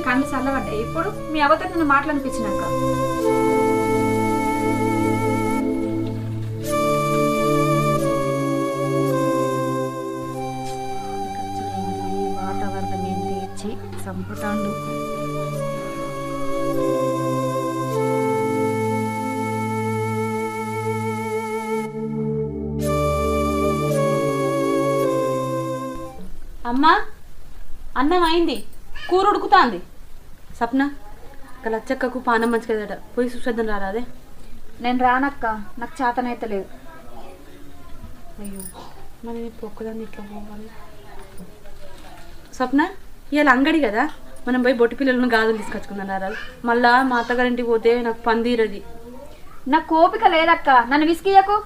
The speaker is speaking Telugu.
కళ్ళు చల్లబడ్డాయి. ఇప్పుడు మీ అవతల నన్ను మాట్లాడిపించినాక వాతావరణం ఏంటి ఇచ్చి సంపుతాండు. అమ్మా అన్నం అయింది, కూర ఉడుకుతాంది. సప్న లచ్చక్కకు పానం మంచి కదట, పోయి చూసేద్దాం రారాదే. నేను రానక్క, నాకు చేతనైతే లేదు. అయ్యో మరి పొక్కుదాన్ని ఇట్లా పోవాలి. స్వప్న ఇవాళ అంగడి కదా, మనం పోయి బొట్టు పిల్లలను గాజులు తీసుకొచ్చుకుందాం రారాలు. మళ్ళా మా అత్తగారింటికి పోతే నాకు పందిరది. నాకు ఓపిక లేదక్క, నన్ను విసిగియకు.